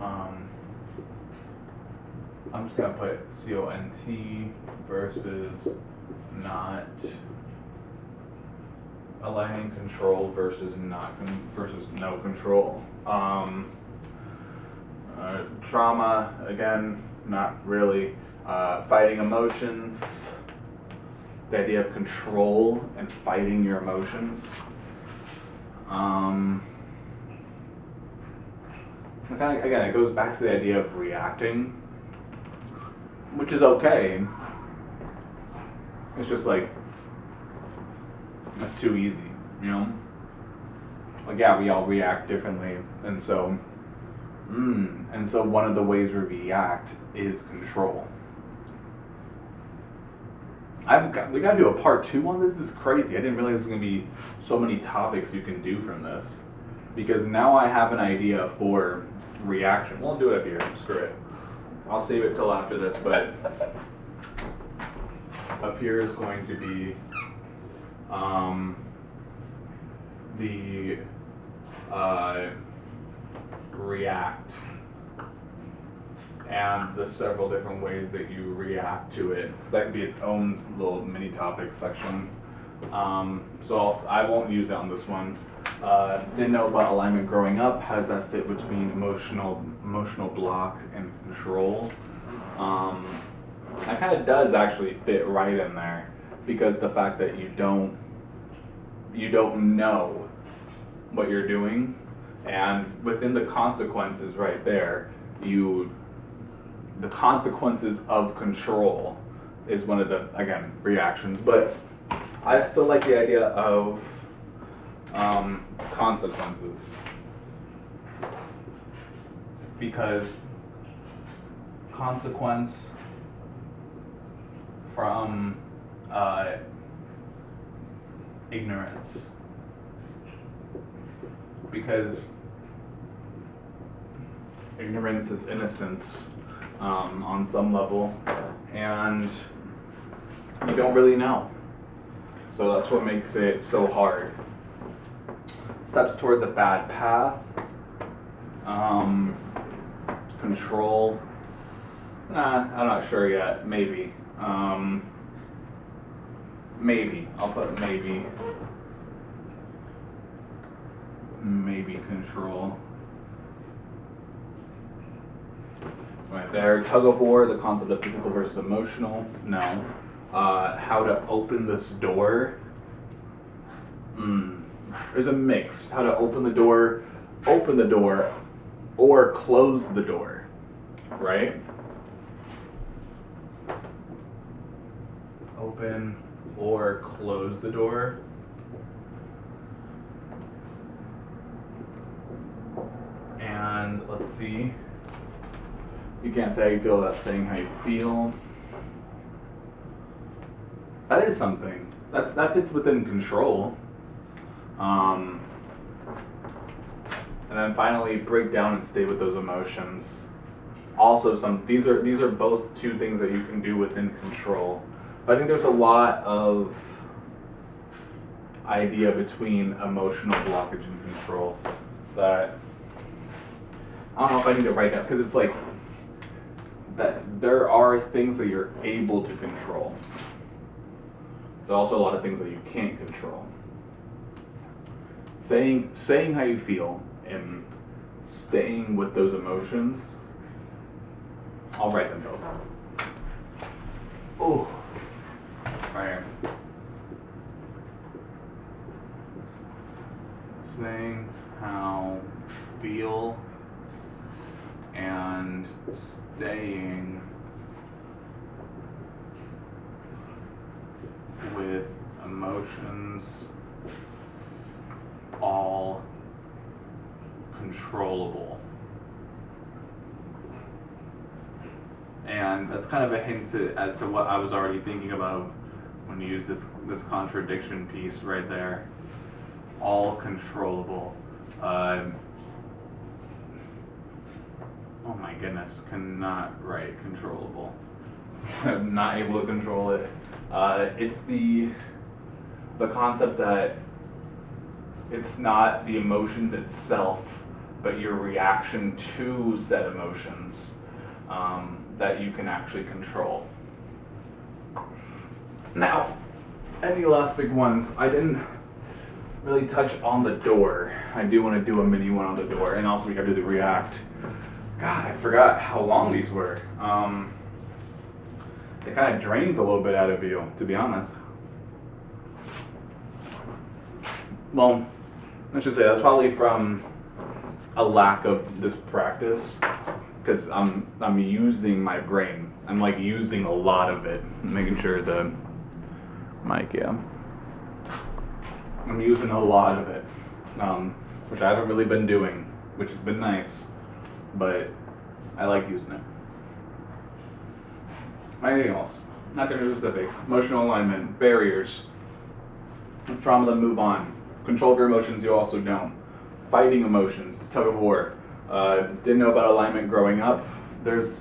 Um, I'm just gonna put CONT versus not aligning control versus versus no control. Trauma, again, not really. Fighting emotions, the idea of control and fighting your emotions. Again, it goes back to the idea of reacting, which is okay. It's just like, that's too easy, you know? Like, yeah, we all react differently, and so one of the ways we react is control. We gotta do a part 2 on this. This is crazy. I didn't realize there's gonna be so many topics you can do from this, because now I have an idea for reaction. We'll do it up here. Screw it. I'll save it till after this, but up here is going to be the react and the several different ways that you react to it, because that could be its own little mini topic section. So I won't use that on this one. Didn't know about alignment growing up. How does that fit between emotional block and control? That kind of does actually fit right in there, because the fact that you don't know what you're doing, and within the consequences right there, the consequences of control is one of the, again, reactions. But I still like the idea of consequences, because consequence from ignorance, because ignorance is innocence on some level, and you don't really know. So that's what makes it so hard. Steps towards a bad path, control. I'm not sure yet. Maybe. Maybe. I'll put maybe. Maybe control. Right there. Tug of war, the concept of physical versus emotional. No. How to open this door. There's a mix. How to open the door, or close the door. Right? Open or close the door. And let's see. You can't say how you feel without saying how you feel. That is something. That fits within control. And then finally, break down and stay with those emotions. Also, these are both two things that you can do within control. But I think there's a lot of idea between emotional blockage and control that I don't know if I need to write down, because it's like that there are things that you're able to control. There's also a lot of things that you can't control. Saying how you feel and staying with those emotions. I'll write them both. Oh, right here. Saying how feel and staying with emotions, all controllable. And that's kind of a hint as to what I was already thinking about when you use this contradiction piece right there. All controllable. Oh my goodness, cannot write controllable. I'm not able to control it. It's the concept that it's not the emotions itself but your reaction to said emotions that you can actually control. Now, any last big ones? I didn't really touch on the door. I do want to do a mini one on the door, and also we got to do the react. God, I forgot how long these were. It kind of drains a little bit out of you, to be honest. Well, let's just say that's probably from a lack of this practice, because I'm using my brain. I'm like using a lot of it, making sure the mic, yeah. I'm using a lot of it, which I haven't really been doing, which has been nice, but I like using it. Anything else? Nothing specific. Emotional alignment, barriers, trauma to move on, control of your emotions you also don't, fighting emotions, tug of war. Didn't know about alignment growing up. There's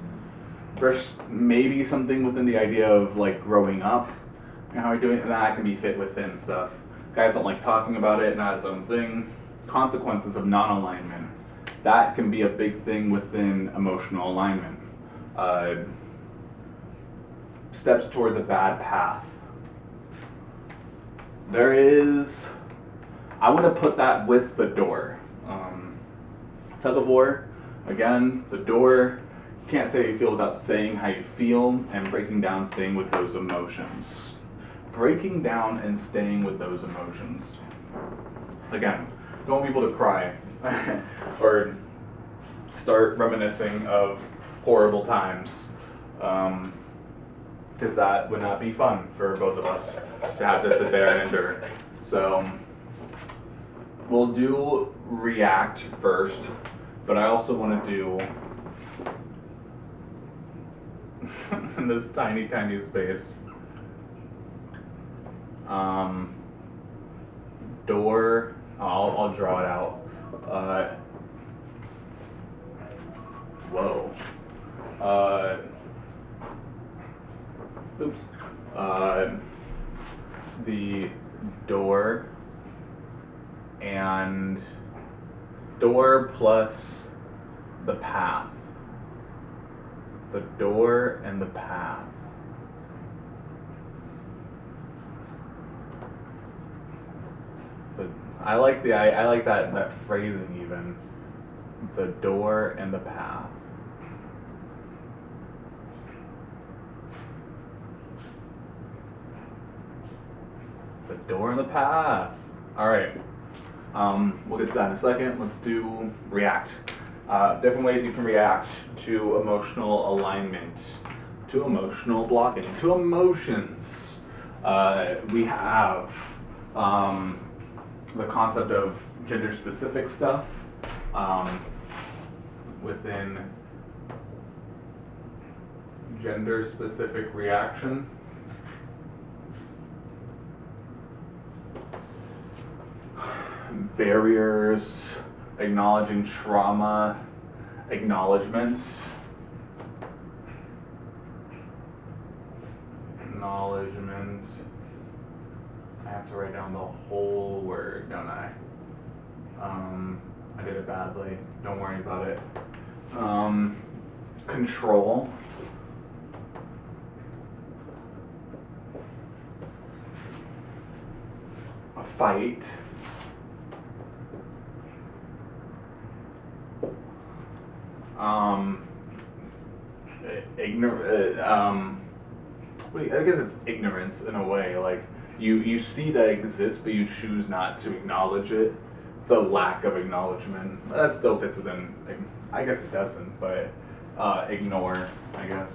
maybe something within the idea of like growing up and how we're doing it, that can be fit within stuff. Guys don't like talking about it, not its own thing. Consequences of non-alignment. That can be a big thing within emotional alignment. Steps towards a bad path. There is, I want to put that with the door. Tug of war, again, the door, you can't say how you feel without saying how you feel, and breaking down, staying with those emotions. Breaking down and staying with those emotions. Again, don't want people to cry or start reminiscing of horrible times, because that would not be fun for both of us to have to sit there and endure. So we'll do react first, but I also want to do in this tiny space. Door, I'll draw it out. Whoa. Oops. The door and door plus the path. The door and the path. I like that phrasing even. The door and the path. The door and the path. All right. We'll get to that in a second. Let's do react. Different ways you can react to emotional alignment, to emotional blocking, to emotions. We have the concept of gender-specific stuff within gender-specific reaction. Barriers, acknowledging trauma, acknowledgement. Acknowledgement. I have to write down the whole word, don't I? I did it badly. Don't worry about it. Control. A fight. I guess it's ignorance in a way. Like you see that exists, but you choose not to acknowledge it. It's the lack of acknowledgement. That still fits within. I guess it doesn't, but ignore. I guess.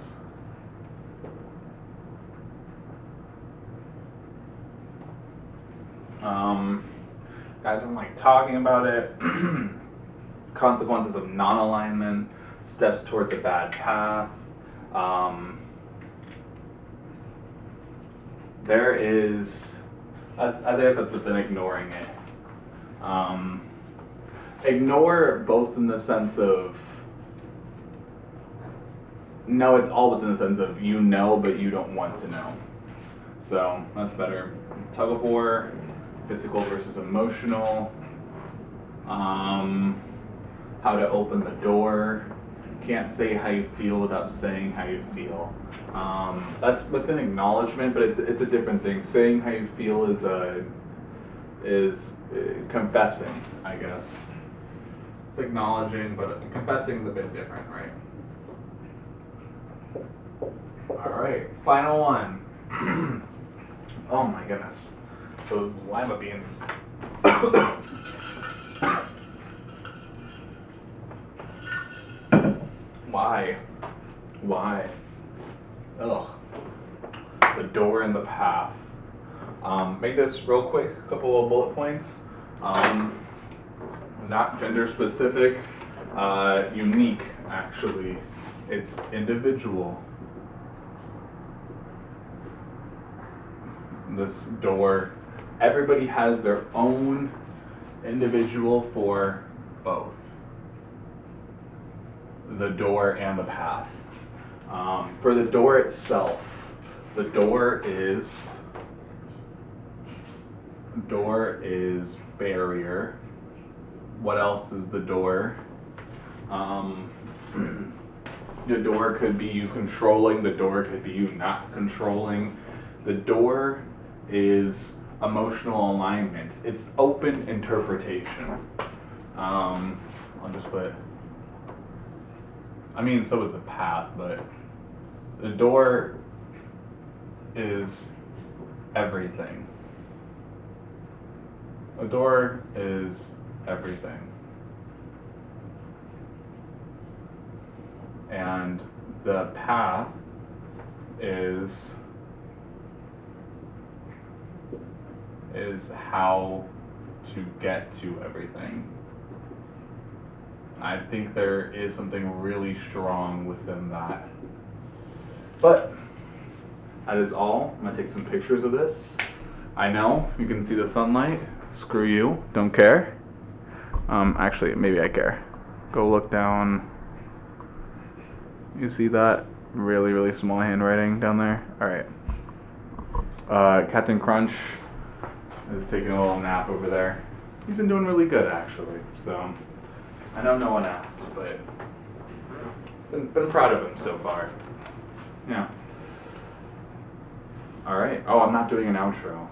Guys, I'm like talking about it. Consequences of non-alignment, steps towards a bad path. There is, as I guess that's within ignoring it. Ignore both in the sense of, no, it's all within the sense of you know, but you don't want to know. So that's better. Tug of war, physical versus emotional. how to open the door. Can't say how you feel without saying how you feel. That's within acknowledgement, but it's a different thing. Saying how you feel is confessing, I guess. It's acknowledging, but confessing is a bit different, right? All right, final one. Oh my goodness, those lima beans. Why? Why? Ugh. The door and the path. Make this real quick, a couple of bullet points. Not gender specific, unique actually. It's individual. This door, everybody has their own individual for both the door and the path. For the door itself, the door is barrier. What else is the door? The door could be you controlling, the door could be you not controlling. The door is emotional alignment. It's open interpretation. I'll just put, I mean, so is the path, but the door is everything. The door is everything. And the path is how to get to everything. I think there is something really strong within that. But that is all. I'm gonna take some pictures of this. I know you can see the sunlight. Screw you, don't care. Actually, maybe I care. Go look down. You see that really, really small handwriting down there? Alright. Captain Crunch is taking a little nap over there. He's been doing really good, actually. So, I know no one asked, but been proud of him so far. Yeah. Alright. Oh, I'm not doing an outro.